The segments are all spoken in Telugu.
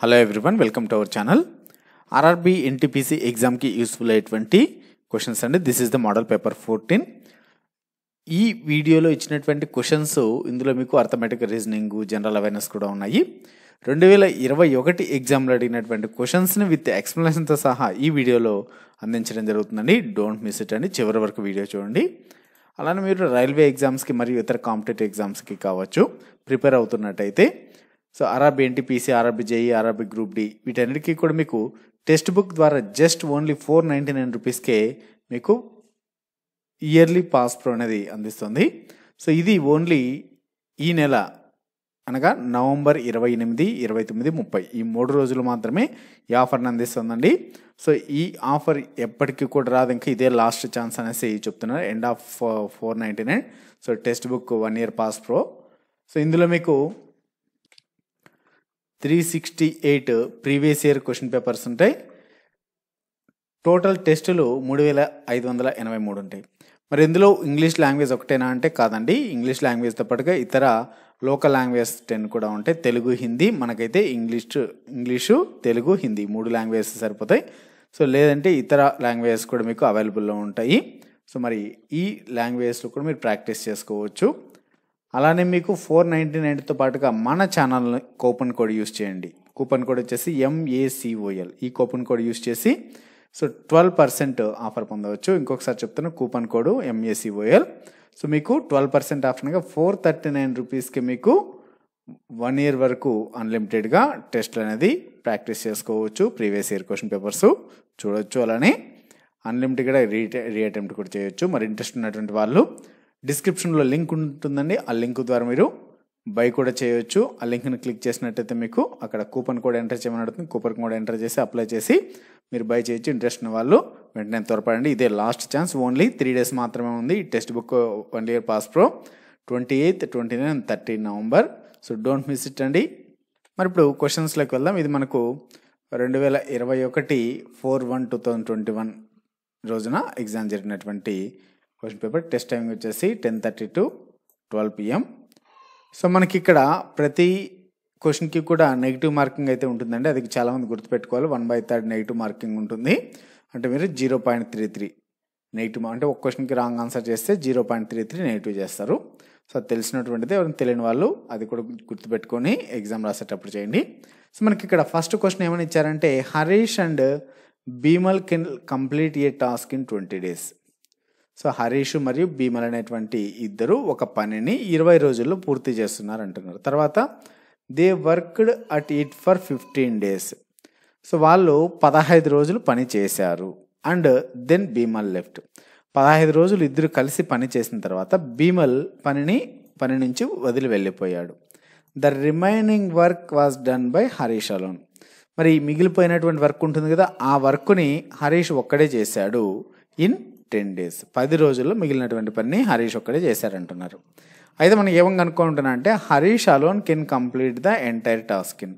Hello everyone, welcome to our channel. RRB NTPC ఎగ్జామ్కి యూస్ఫుల్ అయ్యేటువంటి క్వశ్చన్స్ అండి. This is the model paper 14. ఈ వీడియోలో ఇచ్చినటువంటి క్వశ్చన్స్ ఇందులో మీకు అర్థమెటిక్, రీజనింగ్, జనరల్ అవేర్నెస్ కూడా ఉన్నాయి. 2021 ఎగ్జామ్లో అడిగినటువంటి క్వశ్చన్స్ని విత్ ఎక్స్ప్లెనేషన్తో సహా ఈ వీడియోలో అందించడం జరుగుతుందండి. డోంట్ మిస్ ఇట్ అండి, చివరి వరకు వీడియో చూడండి. అలానే మీరు రైల్వే ఎగ్జామ్స్కి మరియు ఇతర కాంపిటేటివ్ ఎగ్జామ్స్కి కావచ్చు ప్రిపేర్ అవుతున్నట్టయితే, so RRB NTPC, RRB JE, RRB group D వీటన్నిటికీ కూడా మీకు టెక్స్ట్ బుక్ ద్వారా జస్ట్ ఓన్లీ 499 రూపీస్కే మీకు ఇయర్లీ పాస్ ప్రో అనేది అందిస్తుంది. సో ఇది ఓన్లీ ఈ నెల అనగా నవంబర్ 28, 29, 30 ఈ 3 రోజులు మాత్రమే ఈ ఆఫర్ని అందిస్తుందండి. సో ఈ ఆఫర్ ఎప్పటికీ కూడా రాదు, ఇంకా ఇదే లాస్ట్ ఛాన్స్ అనేసి చెప్తున్నారు. End of 499. So text book 1 year pass pro. So ఇందులో మీకు 368 ప్రీవియస్ ఇయర్ క్వశ్చన్ పేపర్స్ ఉంటాయి. టోటల్ టెస్టులు 3583 ఉంటాయి. మరి ఇందులో ఇంగ్లీష్ లాంగ్వేజ్ ఒకటేనా అంటే కాదండి. ఇంగ్లీష్ లాంగ్వేజ్తో పాటుగా ఇతర లోకల్ లాంగ్వేజ్ 10 కూడా ఉంటాయి. తెలుగు, హిందీ, మనకైతే ఇంగ్లీషు, తెలుగు, హిందీ 3 లాంగ్వేజెస్ సరిపోతాయి. సో లేదంటే ఇతర లాంగ్వేజెస్ కూడా మీకు అవైలబుల్లో ఉంటాయి. సో మరి ఈ లాంగ్వేజ్లో కూడా మీరు ప్రాక్టీస్ చేసుకోవచ్చు. అలానే మీకు 499తో పాటుగా మన ఛానల్ని కూపన్ కోడ్ యూస్ చేయండి. కూపన్ కోడ్ వచ్చేసి MACOL. ఈ కూపన్ కోడ్ యూస్ చేసి సో 12% ఆఫర్ పొందవచ్చు. ఇంకొకసారి చెప్తాను, కూపన్ కోడ్ MACOL. సో మీకు 12% ఆఫర్గా 439 రూపీస్కి మీకు 1 year వరకు అన్లిమిటెడ్గా టెస్ట్లు అనేది ప్రాక్టీస్ చేసుకోవచ్చు. ప్రీవియస్ ఇయర్ క్వశ్చన్ పేపర్స్ చూడవచ్చు. అలానే అన్లిమిటెడ్గా రీఅటెంప్ట్ కూడా చేయొచ్చు. మరి ఇంట్రెస్ట్ ఉన్నటువంటి వాళ్ళు డిస్క్రిప్షన్లో లింక్ ఉంటుందండి. ఆ లింక్ ద్వారా మీరు బై కూడా చేయొచ్చు. ఆ లింక్ని క్లిక్ చేసినట్టయితే మీకు అక్కడ కూపన్ కోడ్ ఎంటర్ చేయమని అడుగుతుంది. కూపన్ కోడ్ ఎంటర్ చేసి అప్లై చేసి మీరు బై చేయొచ్చు. ఇంట్రెస్ట్ ఉన్న వాళ్ళు వెంటనే త్వరపడండి. ఇదే లాస్ట్ ఛాన్స్. ఓన్లీ 3 days మాత్రమే ఉంది ఈ text book 1 year pass pro. 28, 29, 30 November. So don't miss it అండి. మరి ఇప్పుడు క్వశ్చన్స్లోకి వెళ్దాం. ఇది మనకు 2021 4/1/2021 రోజున ఎగ్జామ్ జరిగినటువంటి క్వశ్చన్ పేపర్. టెస్ట్ టైం వచ్చేసి 10:30 to 12 PM. సో మనకి ఇక్కడ ప్రతి క్వశ్చన్కి కూడా నెగిటివ్ మార్కింగ్ అయితే ఉంటుందండి. అది చాలామంది గుర్తుపెట్టుకోవాలి. 1/3 నెగిటివ్ మార్కింగ్ ఉంటుంది. అంటే మీరు 0.33 నెగిటివ్, అంటే ఒక క్వశ్చన్కి రాంగ్ ఆన్సర్ చేస్తే 0.33 నెగిటివ్ చేస్తారు. సో అది తెలిసినటువంటిది. ఎవరైనా తెలియని వాళ్ళు అది కూడా గుర్తుపెట్టుకొని ఎగ్జామ్ రాసేటప్పుడు చేయండి. సో మనకి ఇక్కడ ఫస్ట్ క్వశ్చన్ ఏమని ఇచ్చారంటే, Harish and Bimal can complete A task in 20 days. So Harish మరియు భీమల్ అనేటువంటి ఇద్దరు ఒక పనిని 20 రోజుల్లో పూర్తి చేస్తున్నారు అంటున్నారు. తర్వాత they worked at it for 15 days. So వాళ్ళు 15 రోజులు పని చేశారు. And then Bimal left. 15 రోజులు ఇద్దరు కలిసి పని చేసిన తర్వాత భీమల్ పని నుంచి వదిలి వెళ్ళిపోయాడు. The remaining work was done by Harish alone. మరి మిగిలిపోయినటువంటి వర్క్ ఉంటుంది కదా, ఆ వర్క్ని హరీష్ ఒక్కడే చేశాడు ఇన్ 10 days. 10 రోజుల్లో మిగిలినటువంటి పని హరీష్ ఒక్కడే చేశారంటున్నారు. అయితే మనం ఏమని కనుక్కుంటున్నా అంటే, Harish alone can complete the entire task in.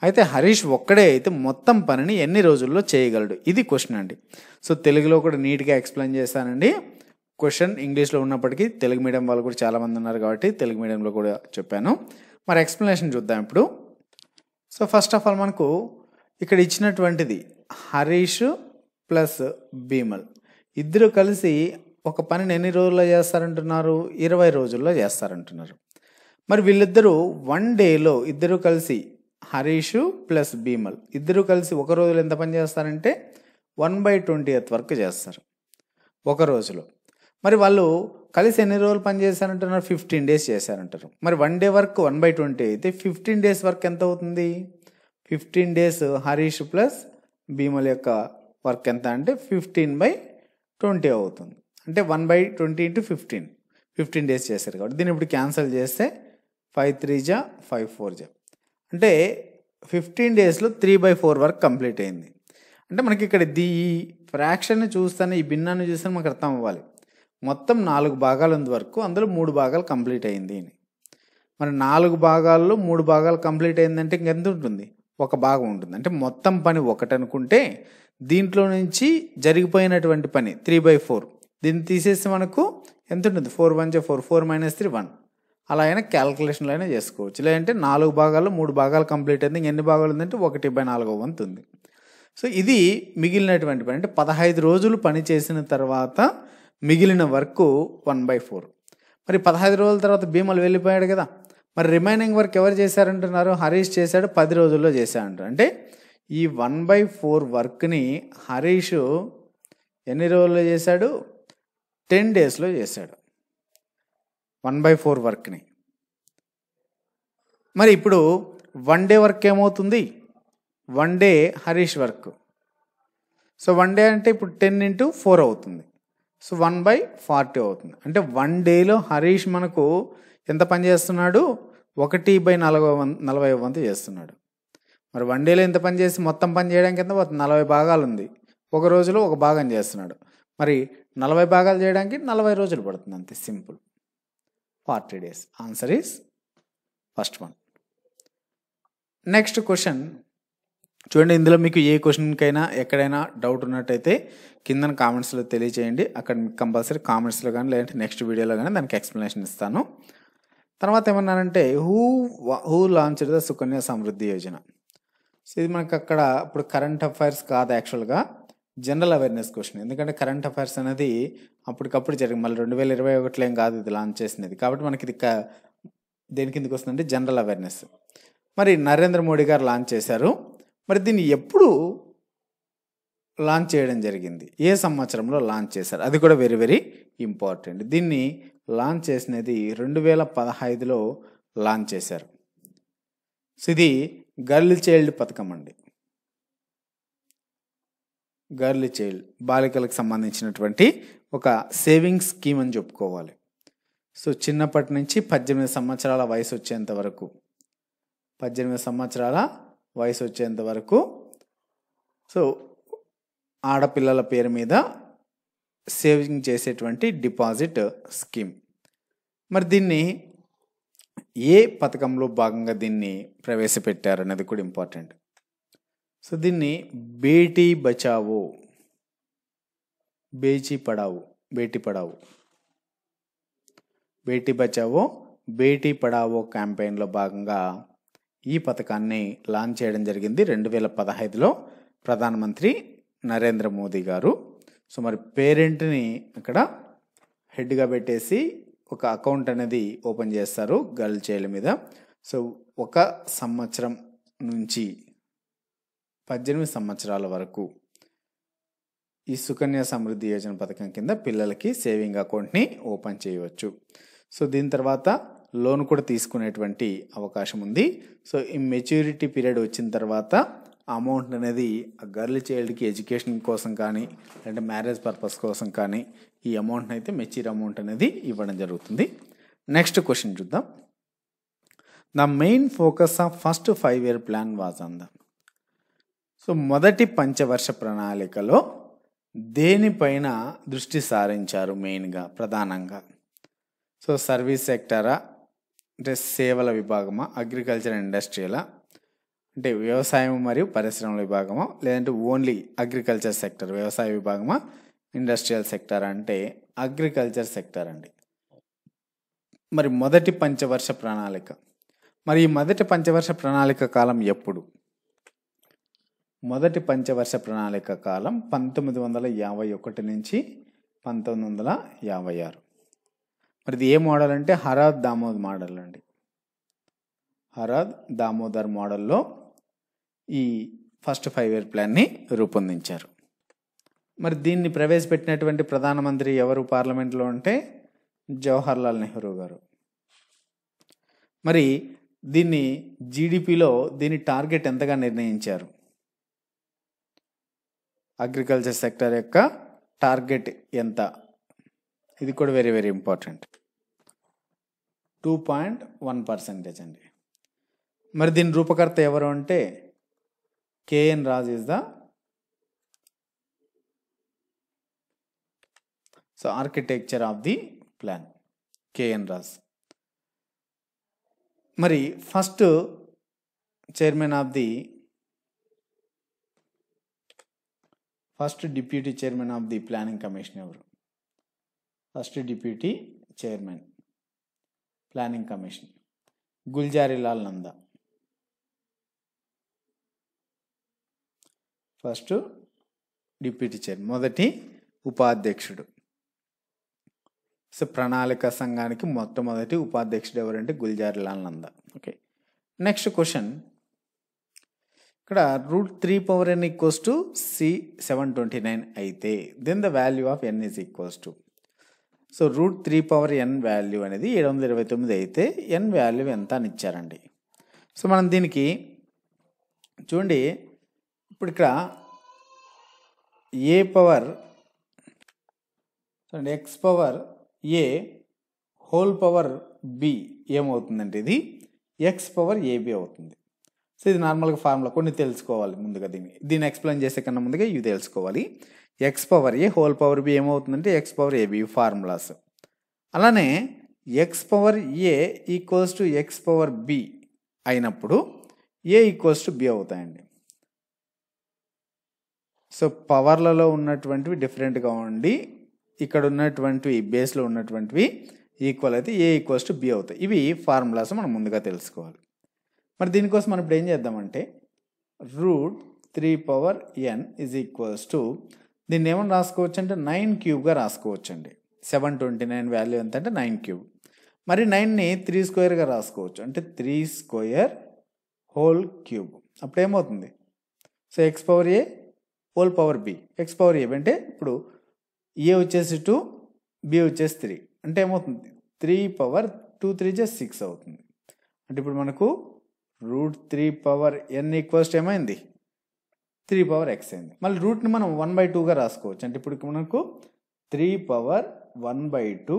అయితే హరీష్ ఒక్కడే అయితే మొత్తం పనిని ఎన్ని రోజుల్లో చేయగలడు? ఇది క్వశ్చన్ అండి. సో తెలుగులో కూడా నీట్గా ఎక్స్ప్లెయిన్ చేశానండి. క్వశ్చన్ ఇంగ్లీష్లో ఉన్నప్పటికీ తెలుగు మీడియం వాళ్ళు కూడా చాలామంది ఉన్నారు కాబట్టి తెలుగు మీడియంలో కూడా చెప్పాను. మరి ఎక్స్ప్లెనేషన్ చూద్దాం ఇప్పుడు. సో ఫస్ట్ ఆఫ్ ఆల్ మనకు ఇక్కడ ఇచ్చినటువంటిది హరీష్ ప్లస్ భీమల్ ఇద్దరు కలిసి ఒక పనిని ఎన్ని రోజుల్లో చేస్తారంటున్నారు? 20 రోజుల్లో చేస్తారంటున్నారు. మరి వీళ్ళిద్దరూ 1 dayలో ఇద్దరు కలిసి హరీష్ ప్లస్ భీమల్ ఇద్దరు కలిసి ఒక రోజులో ఎంత పని చేస్తారంటే 1/20th వరకు చేస్తారు ఒక రోజులో. మరి వాళ్ళు కలిసి ఎన్ని రోజులు పని చేశారంటున్నారు? 15 days చేశారంటారు. మరి 1 day వర్క్ 1/20 అయితే 15 days వర్క్ ఎంత అవుతుంది? 15 days హరీష్ ప్లస్ భీమల్ యొక్క వర్క్ ఎంత అంటే 15/20 అవుతుంది. అంటే 1/20 into 15 days చేశారు కాబట్టి దీన్ని ఇప్పుడు క్యాన్సిల్ చేస్తే 5 3 జా 5 4 జా అంటే 15 daysలో 3/4 వర్క్ కంప్లీట్ అయింది. అంటే మనకి ఇక్కడ ఈ ఫ్రాక్షన్ని చూస్తానే, ఈ భిన్నాన్ని చూస్తానే మనకు అర్థం అవ్వాలి. మొత్తం 4 భాగాలు ఉంది వర్క్, అందులో 3 భాగాలు కంప్లీట్ అయింది. మరి 4 భాగాల్లో 3 భాగాలు కంప్లీట్ అయిందంటే ఇంకెంత ఉంటుంది? ఒక భాగం ఉంటుంది. అంటే మొత్తం పని ఒకటి అనుకుంటే దీంట్లో నుంచి జరిగిపోయినటువంటి పని 3/4 దీన్ని తీసేస్తే మనకు ఎంత ఉంటుంది? 4 1 4 4 - 3 1 అలా అయినా క్యాల్కులేషన్లో అయినా చేసుకోవచ్చు. లేదంటే 4 భాగాల్లో 3 భాగాలు కంప్లీట్ అయింది. ఇంకెన్ని భాగాలు ఉందంటే 1/4 వంతు ఉంది. సో ఇది మిగిలినటువంటి పని. అంటే 15 రోజులు పని చేసిన తర్వాత మిగిలిన వర్క్ 1/4. మరి 15 రోజుల తర్వాత భీమలు వెళ్ళిపోయాడు కదా, మరి రిమైనింగ్ వర్క్ ఎవరు చేశారంటున్నారు? హరీష్ చేశాడు, 10 రోజుల్లో చేశాడంటారు. అంటే ఈ 1/4 వర్క్ని హరీష్ ఎన్ని రోజుల్లో చేశాడు? 10 డేస్లో చేశాడు 1/4 వర్క్ని. మరి ఇప్పుడు 1 డే వర్క్ ఏమవుతుంది? 1 day Harish work. So 1 day అంటే ఇప్పుడు 10 × 4 అవుతుంది. సో 1/40 అవుతుంది. అంటే 1 డేలో హరీష్ మనకు ఎంత పని చేస్తున్నాడు? 1/40 వంతు చేస్తున్నాడు. మరి 1 డేలో ఎంత పని చేసి మొత్తం పని చేయడానికి ఎంత 40 భాగాలు ఉంది. ఒక రోజులో ఒక భాగం చేస్తున్నాడు. మరి 40 భాగాలు చేయడానికి 40 రోజులు పడుతుంది. అంతే, simple. 40 days. Answer is first one. Next question చూడండి. ఇందులో మీకు ఏ క్వశ్చన్కైనా ఎక్కడైనా డౌట్ ఉన్నట్టయితే కింద కామెంట్స్లో తెలియచేయండి. అక్కడ మీకు కంపల్సరీ కామెంట్స్లో కానీ లేదంటే నెక్స్ట్ వీడియోలో కానీ దానికి ఎక్స్ప్లెనేషన్ ఇస్తాను. తర్వాత ఏమన్నానంటే who launched the Sukanya Samriddhi Yojana. So ఇది మనకు అక్కడ ఇప్పుడు కరెంట్ అఫైర్స్ కాదు, యాక్చువల్గా జనరల్ అవేర్నెస్ క్వశ్చన్. ఎందుకంటే కరెంట్ అఫైర్స్ అనేది అప్పటికప్పుడు జరిగింది. మళ్ళీ 2021లో ఏం కాదు ఇది లాంచ్ చేసినది. కాబట్టి మనకి ఇది దేని కిందకి వస్తుందంటే జనరల్ అవేర్నెస్. మరి నరేంద్ర మోడీ గారు లాంచ్ చేశారు. మరి దీన్ని ఎప్పుడు లాంచ్ చేయడం జరిగింది? ఏ సంవత్సరంలో లాంచ్ చేశారు? అది కూడా వెరీ వెరీ ఇంపార్టెంట్. దీన్ని లాంచ్ చేసినది 2015లో లాంచ్ చేశారు. సో ఇది గర్ల్ చైల్డ్ పథకం అండి. గర్ల్ చైల్డ్, బాలికలకు సంబంధించినటువంటి ఒక సేవింగ్స్ స్కీమ్ అని చెప్పుకోవాలి. సో చిన్నప్పటి నుంచి 18 సంవత్సరాల వయసు వచ్చేంత వరకు 18 సంవత్సరాల వయసు వచ్చేంత వరకు సో ఆడపిల్లల పేరు మీద సేవింగ్ చేసేటువంటి డిపాజిట్ స్కీమ్. మరి దీన్ని ఏ పథకంలో భాగంగా దీన్ని ప్రవేశపెట్టారు అనేది కూడా ఇంపార్టెంట్. సో దీన్ని బేటీ బచావో, బేటీ పడావో, బేటీ బచావో, బేటీ పడావో క్యాంపెయిన్లో భాగంగా ఈ పథకాన్ని లాంచ్ చేయడం జరిగింది 2015లో ప్రధానమంత్రి నరేంద్ర మోదీ గారు. సో మరి పేరెంట్ని అక్కడ హెడ్గా పెట్టేసి ఒక అకౌంట్ అనేది ఓపెన్ చేస్తారు గర్ల్ చైల్డ్ మీద. సో 1 సంవత్సరం నుంచి 18 సంవత్సరాల వరకు ఈ సుకన్య సమృద్ధి యోజన పథకం కింద పిల్లలకి సేవింగ్ అకౌంట్ని ఓపెన్ చేయవచ్చు. సో దీని తర్వాత లోన్ కూడా తీసుకునేటువంటి అవకాశం ఉంది. సో ఈ మెచ్యూరిటీ పీరియడ్ వచ్చిన తర్వాత అమౌంట్ అనేది ఆ గర్ల్ చైల్డ్కి ఎడ్యుకేషన్ కోసం కానీ లేదంటే మ్యారేజ్ పర్పస్ కోసం కానీ ఈ అమౌంట్ని అయితే మెచ్యూర్ అమౌంట్ అనేది ఇవ్వడం జరుగుతుంది. నెక్స్ట్ క్వశ్చన్ చూద్దాం. The main focus of first 5-year plan was on the. So మొదటి పంచవర్ష ప్రణాళికలో దేనిపైన దృష్టి సారించారు మెయిన్గా, ప్రధానంగా? సో సర్వీస్ సెక్టరా, అంటే సేవల విభాగమా, అగ్రికల్చర్ అండ్ ఇండస్ట్రియలా, అంటే వ్యవసాయం మరియు పరిశ్రమల విభాగమా, లేదంటే ఓన్లీ అగ్రికల్చర్ సెక్టర్ వ్యవసాయ విభాగమా, ఇండస్ట్రియల్ సెక్టర్ అంటే అగ్రికల్చర్ సెక్టర్ అండి. మరి మొదటి పంచవర్ష ప్రణాళిక, మరి ఈ మొదటి పంచవర్ష ప్రణాళిక కాలం ఎప్పుడు? మొదటి పంచవర్ష ప్రణాళిక కాలం 1951 నుంచి 1956. మరి ఇది ఏ మోడల్ అంటే హరాద్ దామోదర్ మోడల్ అండి. హరాద్ దామోదర్ మోడల్లో ఈ ఫస్ట్ 5-year ప్లాన్ని రూపొందించారు. మరి దీన్ని ప్రవేశపెట్టినటువంటి ప్రధానమంత్రి ఎవరు పార్లమెంట్లో అంటే జవహర్లాల్ నెహ్రూ గారు. మరి దీన్ని జీడిపిలో దీని టార్గెట్ ఎంతగా నిర్ణయించారు? అగ్రికల్చర్ సెక్టర్ యొక్క టార్గెట్ ఎంత? ఇది కూడా వెరీ వెరీ ఇంపార్టెంట్. 2.1% అండి. మరి దీని రూపకర్త ఎవరు అంటే K N Raj is the architecture of the plan, K N Raj. మరి first deputy chairman of the planning commission ఎవరు? First deputy chairman planning commission. Gulzarilal Nanda first deputy chair, మొదటి ఉపాధ్యక్షుడు. సో ప్రణాళిక సంఘానికి మొట్టమొదటి ఉపాధ్యక్షుడు ఎవరంటే Gulzarilal Nanda. Okay, next question. ఇక్కడ √3n ఈక్వల్స్ టు C729 అయితే then the value of n is equals to. So √3n value అనేది 729 అయితే n వాల్యూ ఎంత అని ఇచ్చారండి. సో మనం దీనికి చూడండి, ఇప్పుడు ఇక్కడ a power x power a whole power b ఏమవుతుందంటే ఇది x పవర్ ab అవుతుంది. సో ఇది నార్మల్గా ఫార్ములా కొన్ని తెలుసుకోవాలి ముందుగా, దీన్ని ఎక్స్ప్లెయిన్ చేసే కన్నా ముందుగా ఇవి తెలుసుకోవాలి. X power a whole power b ఏమవుతుందంటే ఎక్స్ పవర్ ఏబి ఫార్ములాస్. అలానే x power a equals to x power b అయినప్పుడు ఏ ఈక్వల్స్ టు బి అవుతాయండి. సో పవర్లలో ఉన్నటువంటివి డిఫరెంట్గా ఉండి ఇక్కడ ఉన్నటువంటివి బేస్లో ఉన్నటువంటివి ఈక్వల్ అయితే ఏ ఈక్వల్స్ టు బి అవుతాయి. ఇవి ఫార్ములాస్ మనం ముందుగా తెలుసుకోవాలి. మరి దీనికోసం మనం ఇప్పుడు ఏం చేద్దామంటే √3n ఈజ్ ఈక్వల్స్ టు దీన్ని ఏమని రాసుకోవచ్చు అంటే 9 క్యూబ్గా రాసుకోవచ్చు అండి. 729 వాల్యూ ఎంత అంటే 9 క్యూబ్. మరి 9ని 3 స్క్వేర్గా రాసుకోవచ్చు అంటే 3 స్క్వేర్ హోల్ క్యూబ్. అప్పుడు ఏమవుతుంది? So x power a whole power b, x power a అంటే ఇప్పుడు ఏ వచ్చేసి 2, బి వచ్చేసి 3 అంటే ఏమవుతుంది? 3 పవర్ 2 3 6 అవుతుంది. అంటే ఇప్పుడు మనకు √3 పవర్ n ఈక్వల్స్ ఏమైంది? 3 పవర్ x అయింది. మళ్ళీ రూట్ని మనం 1/2గా రాసుకోవచ్చు. అంటే ఇప్పుడు మనకు 3 పవర్ 1/2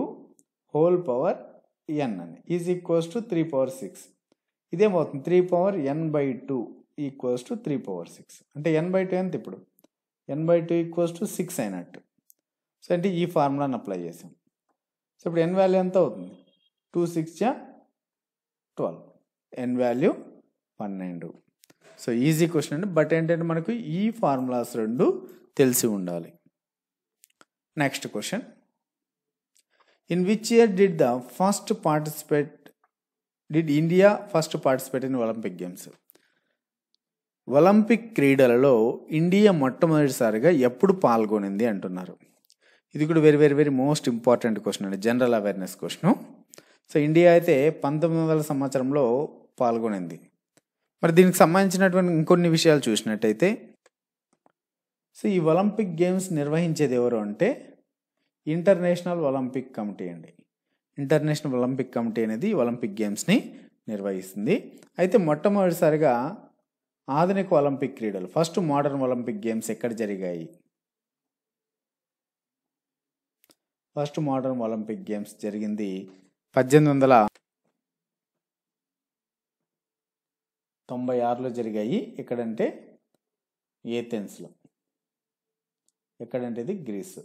హోల్ పవర్ n అని is equals to 3 power 6. ఇదేమవుతుంది? 3 power n/2 equals to 3 power 6 అంటే n/2 ఎంత? ఇప్పుడు n/2 ఈక్వల్స్ టు 6 అయినట్టు. సో అంటే ఈ ఫార్ములాని అప్లై చేసాం. సో ఇప్పుడు n వాల్యూ ఎంత అవుతుంది? 2 6 12, n value 12. So easy question అండి, బట్ ఏంటంటే మనకు ఈ ఫార్ములాస్ రెండు తెలిసి ఉండాలి. Next question. In which year did India first participate in Olympic games? Olympic క్రీడలలో ఇండియా మొట్టమొదటిసారిగా ఎప్పుడు పాల్గొనింది అంటున్నారు. ఇది కూడా very very very most important question అండి, general awareness question. So India అయితే 1900 సంవత్సరంలో పాల్గొనింది. మరి దీనికి సంబంధించినటువంటి ఇంకొన్ని విషయాలు చూసినట్టయితే, సో ఈ ఒలింపిక్ గేమ్స్ నిర్వహించేది ఎవరు అంటే ఇంటర్నేషనల్ ఒలింపిక్ కమిటీ అండి. ఇంటర్నేషనల్ ఒలింపిక్ కమిటీ అనేది ఒలింపిక్ గేమ్స్ని నిర్వహిస్తుంది. అయితే మొట్టమొదటిసారిగా ఆధునిక ఒలింపిక్ క్రీడలు ఫస్ట్ మోడర్న్ ఒలింపిక్ గేమ్స్ ఎక్కడ జరిగాయి? ఫస్ట్ మోడర్న్ ఒలింపిక్ గేమ్స్ జరిగింది 1896లో జరిగాయి. ఎక్కడంటే ఏథెన్స్లో. ఎక్కడంటే ఇది గ్రీస్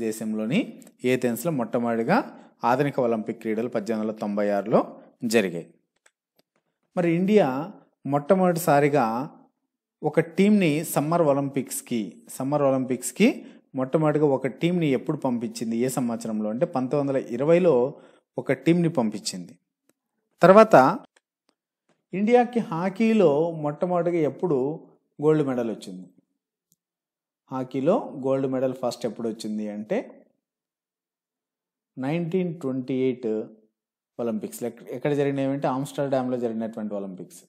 దేశంలోని ఏథెన్స్లో మొట్టమొదటిగా ఆధునిక ఒలింపిక్ క్రీడలు 1896లో జరిగాయి. మరి ఇండియా మొట్టమొదటిసారిగా ఒక టీంని సమ్మర్ ఒలింపిక్స్కి మొట్టమొదటిగా ఒక టీంని ఎప్పుడు పంపించింది? ఏ సంవత్సరంలో అంటే 1920లో ఒక టీంని పంపించింది. తర్వాత ఇండియాకి హాకీలో మొట్టమొదటిగా ఎప్పుడు గోల్డ్ మెడల్ వచ్చింది? హాకీలో గోల్డ్ మెడల్ ఫస్ట్ ఎప్పుడు వచ్చింది అంటే 1928 ఒలింపిక్స్. ఎక్కడ జరిగినవి? ఆమ్స్టర్డామ్లో జరిగినటువంటి ఒలింపిక్స్.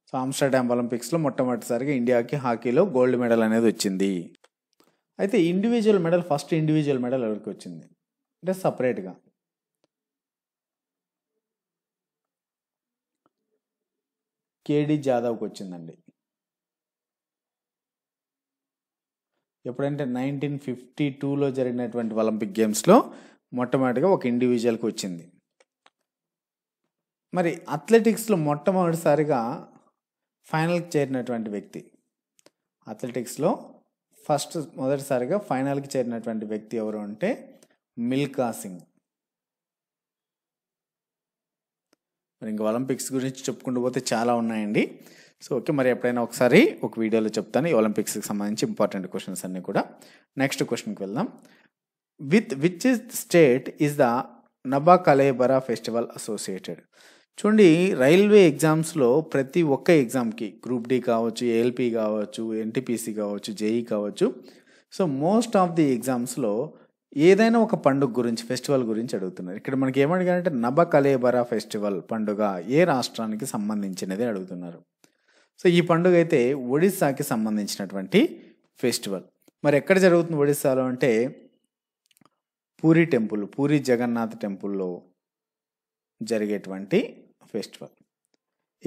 సో ఆమ్స్టర్డామ్ ఒలింపిక్స్లో మొట్టమొదటిసారిగా ఇండియాకి హాకీలో గోల్డ్ మెడల్ అనేది వచ్చింది. అయితే ఫస్ట్ ఇండివిజువల్ మెడల్ ఎవరికి వచ్చింది అంటే సపరేట్గా కేడి జాదవ్కి వచ్చిందండి. ఎప్పుడంటే 1952లో జరిగినటువంటి ఒలింపిక్ గేమ్స్లో మొట్టమొదటిగా ఒక ఇండివిజువల్కి వచ్చింది. మరి అథ్లెటిక్స్లో మొట్టమొదటిసారిగా ఫైనల్కి చేరినటువంటి వ్యక్తి, అథ్లెటిక్స్లో మొదటిసారిగా ఫైనల్కి చేరినటువంటి వ్యక్తి ఎవరు అంటే మిల్కా సింగ్. మరి ఇంకా ఒలింపిక్స్ గురించి చెప్పుకుంటూ పోతే చాలా ఉన్నాయండి. సో ఓకే, మరి ఎప్పుడైనా ఒకసారి ఒక వీడియోలో చెప్తాను ఈ ఒలింపిక్స్కి సంబంధించి ఇంపార్టెంట్ క్వశ్చన్స్ అన్నీ కూడా. నెక్స్ట్ క్వశ్చన్కి వెళ్దాం. With which state is the Naba Kalebara festival associated? చూడండి, రైల్వే ఎగ్జామ్స్లో ప్రతి ఒక్క ఎగ్జామ్కి గ్రూప్ డి కావచ్చు, ఏఎల్పి కావచ్చు, ఎన్టీపీసీ కావచ్చు, జేఈ కావచ్చు, సో మోస్ట్ ఆఫ్ ది ఎగ్జామ్స్లో ఏదైనా ఒక పండుగ గురించి, ఫెస్టివల్ గురించి అడుగుతున్నారు. ఇక్కడ మనకి ఏమడిగారంటే నబ కలేబరా ఫెస్టివల్ పండుగ ఏ రాష్ట్రానికి సంబంధించినది అడుగుతున్నారు. సో ఈ పండుగ అయితే ఒడిస్సాకి సంబంధించినటువంటి ఫెస్టివల్. మరి ఎక్కడ జరుగుతుంది ఒడిస్సాలో అంటే పూరి టెంపుల్, పూరి జగన్నాథ్ టెంపుల్లో జరిగేటువంటి ఫెస్టివల్.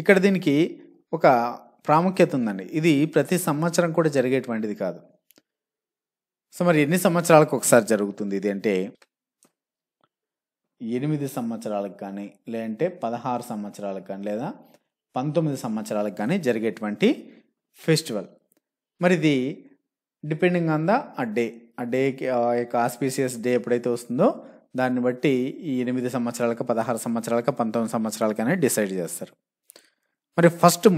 ఇక్కడ దీనికి ఒక ప్రాముఖ్యత ఉందండి. ఇది ప్రతి సంవత్సరం కూడా జరిగేటువంటిది కాదు. సో మరి ఎన్ని సంవత్సరాలకు ఒకసారి జరుగుతుంది ఇది అంటే 8 సంవత్సరాలకు కానీ, లేదంటే 16 సంవత్సరాలకు కానీ, లేదా 19 సంవత్సరాలకు కానీ జరిగేటువంటి ఫెస్టివల్. మరి ఇది డిపెండింగ్ ఆన్ ద ఆ డేకి యొక్క ఆస్పీషియస్ డే ఎప్పుడైతే వస్తుందో దాన్ని బట్టి ఈ 8 సంవత్సరాలకు, 16 సంవత్సరాలకు, 19 సంవత్సరాలకు అనేది డిసైడ్ చేస్తారు. మరి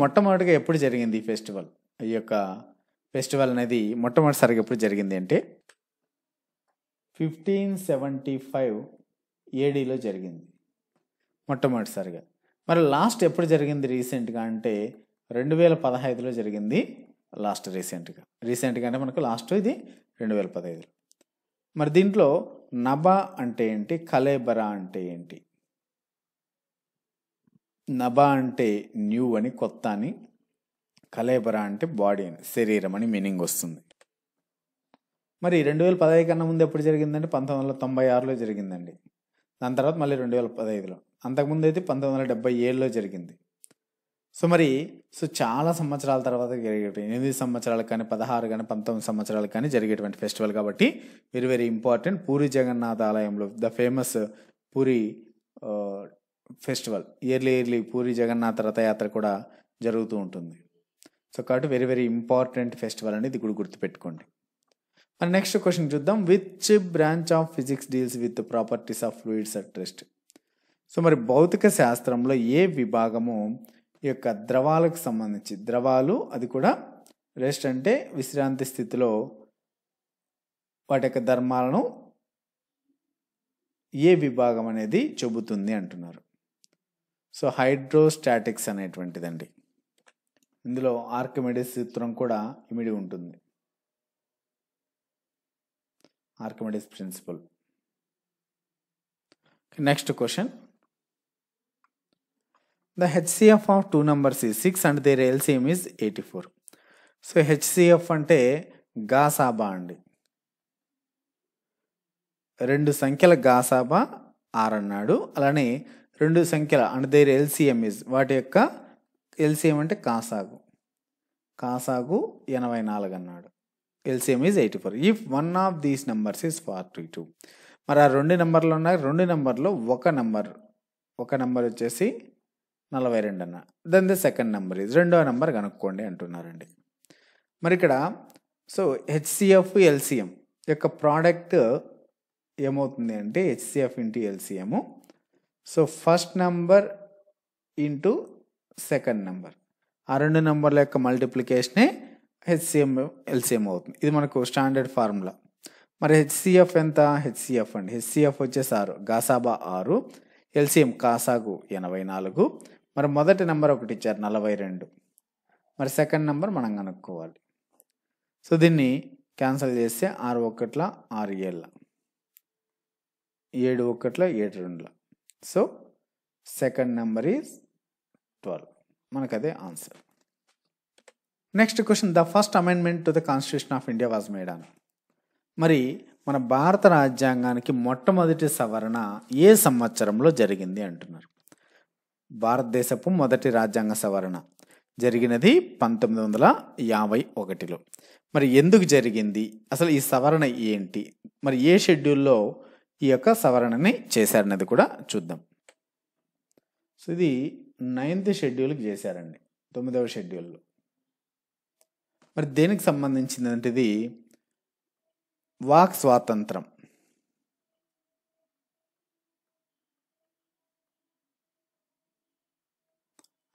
మొట్టమొదటిగా ఎప్పుడు జరిగింది ఈ ఫెస్టివల్? ఈ యొక్క ఫెస్టివల్ అనేది మొట్టమొదటిసారిగా ఎప్పుడు జరిగింది అంటే 1575 ఏడీలో జరిగింది మొట్టమొదటిసారిగా. మరి లాస్ట్ ఎప్పుడు జరిగింది రీసెంట్గా అంటే 2015లో జరిగింది లాస్ట్ రీసెంట్గా అంటే మనకు లాస్ట్ ఇది 2015. మరి దీంట్లో నబా అంటే ఏంటి, కలేబరా అంటే ఏంటి? నబా అంటే న్యూ అని, కొత్త అని, కలేబరా అంటే బాడీ అని, శరీరం అని మీనింగ్ వస్తుంది. మరి 2015 కన్నా ముందు ఎప్పుడు జరిగిందంటే 1996లో జరిగిందండి. దాని తర్వాత మళ్ళీ 2015లో, అంతకుముందు అయితే 1977లో జరిగింది. సో మరి చాలా సంవత్సరాల తర్వాత జరిగేటువంటి 8 సంవత్సరాలకు కానీ, 16 కానీ, 19 సంవత్సరాలకు కానీ జరిగేటువంటి ఫెస్టివల్ కాబట్టి very very important. Puri Jagannath ఆలయంలో the famous Puri festival, yearly Puri Jagannath Rathyatra కూడా జరుగుతూ ఉంటుంది. సో కాబట్టి వెరీ వెరీ ఇంపార్టెంట్ ఫెస్టివల్ అనేది ఇది గుర్తుపెట్టుకోండి. మరి నెక్స్ట్ క్వశ్చన్ చూద్దాం. Which branch of physics deals with properties of fluids at rest? So మరి భౌతిక శాస్త్రంలో ఏ విభాగము ఈ యొక్క ద్రవాలకు సంబంధించి, ద్రవాలు అది కూడా రెస్ట్ అంటే విశ్రాంతి స్థితిలో వాటి యొక్క ధర్మాలను ఏ విభాగం అనేది చెబుతుంది అంటున్నారు. సో హైడ్రోస్టాటిక్స్ అనేటువంటిదండి. ఇందులో ఆర్కిమిడిస్ సూత్రం కూడా ఇమిడి ఉంటుంది, Archimedes principle. Next question. The HCF of two numbers is 6 and their LCM is 84. So HCF అంటే గాసాబా అండి. 2 సంఖ్యల గాసాబా 6 అన్నాడు. అలానే 2 సంఖ్యల అండ్ దేర్ LCM is, వాటి యొక్క LCM అంటే కాసాగు 84 అన్నాడు. LCM is 84. If one of these numbers is 42. మరి ఆ 2 నెంబర్లు ఉన్నాయి. 2 నెంబర్లో ఒక నెంబర్ వచ్చేసి 42 అన్న. దెన్ ద సెకండ్ నెంబర్ ఇది, రెండవ నెంబర్ కనుక్కోండి అంటున్నారండి. మరి ఇక్కడ సో HCF LCM యొక్క ప్రోడక్ట్ ఏమవుతుంది అంటే HCF into LCM. So first number into second number, ఆ 2 నెంబర్ల యొక్క మల్టిప్లికేషనే HCM LCM అవుతుంది. ఇది మనకు స్టాండర్డ్ ఫార్ములా. మరి HCF ఎంత? HCF అండి, HCF వచ్చేసి 6, గాసాబా 6, LCM కాసాగు 84. మరి మొదటి నెంబర్ ఒకటి ఇచ్చారు 42. మరి సెకండ్ నెంబర్ మనం కనుక్కోవాలి. సో దీన్ని క్యాన్సిల్ చేస్తే 6 1 6 7 7 1 7 2. So second number is 12. మనకు అదే answer. Next question. The first amendment to the constitution of India was made on. మరి మన భారత రాజ్యాంగానికి మొట్టమొదటి సవరణ ఏ సంవత్సరంలో జరిగింది అంటున్నారు. భారతదేశపు మొదటి రాజ్యాంగ సవరణ జరిగినది 1951లో. మరి ఎందుకు జరిగింది, అసలు ఈ సవరణ ఏంటి, మరి ఏ షెడ్యూల్లో ఈ యొక్క సవరణని చేశారనేది కూడా చూద్దాం. సో ఇది 9th షెడ్యూల్కి చేశారండి, 9వ షెడ్యూల్లో. మరి దేనికి సంబంధించింది అంటే ఇది వాక్ స్వాతంత్రం,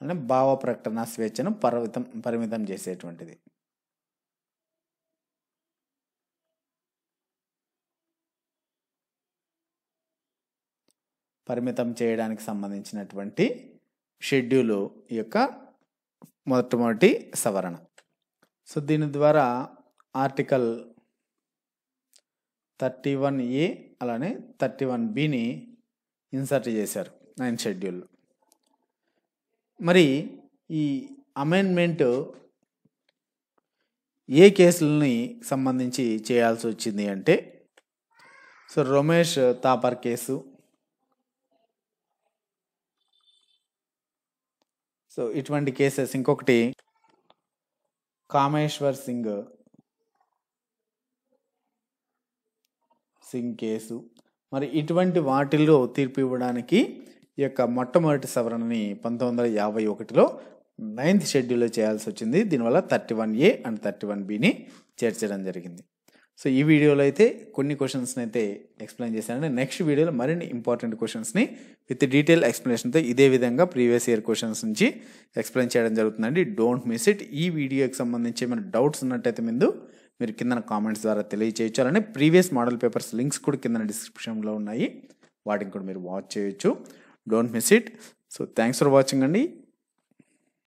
అంటే భావ ప్రకటన స్వేచ్ఛను పరిమితం చేసేటువంటిది. పరిమితం చేయడానికి సంబంధించినటువంటి షెడ్యూల్ ఈ యొక్క మొట్టమొదటి సవరణ. సో దీని ద్వారా ఆర్టికల్ 31A అలానే 31Bని ఇన్సర్ట్ చేశారు 9th షెడ్యూల్లో. మరి ఈ అమెండ్మెంట్ ఏ కేసులని సంబంధించి చేయాల్సి వచ్చింది అంటే, so Ramesh Thapar case, so ఇటువంటి కేసెస్, ఇంకొకటి కామేశ్వర్ సింగ్ కేసు. మరి ఇటువంటి వాటిల్లో తీర్పు ఇవ్వడానికి ఈ యొక్క మొట్టమొదటి సవరణని 1951లో 9th షెడ్యూల్లో చేయాల్సి వచ్చింది. దీనివల్ల 31A అండ్ 31Bని చేర్చడం జరిగింది. సో ఈ వీడియోలో అయితే కొన్ని క్వశ్చన్స్ని అయితే ఎక్స్ప్లెయిన్ చేశానండి. నెక్స్ట్ వీడియోలో మరిన్ని ఇంపార్టెంట్ క్వశ్చన్స్ని విత్ డీటెయిల్ ఎక్స్ప్లెనేషన్తో ఇదే విధంగా ప్రీవియస్ ఇయర్ క్వశ్చన్స్ నుంచి ఎక్స్ప్లెయిన్ చేయడం జరుగుతుందండి. Don't miss it. ఈ వీడియోకి సంబంధించి ఏమైనా డౌట్స్ ఉన్నట్టయితే మీరు కింద కామెంట్స్ ద్వారా తెలియచేయచ్చు. అలానే ప్రీవియస్ మోడల్ పేపర్స్ లింక్స్ కూడా కింద డిస్క్రిప్షన్లో ఉన్నాయి, వాటిని కూడా మీరు వాచ్ చేయొచ్చు. Don't miss it. So thanks for watching అండి.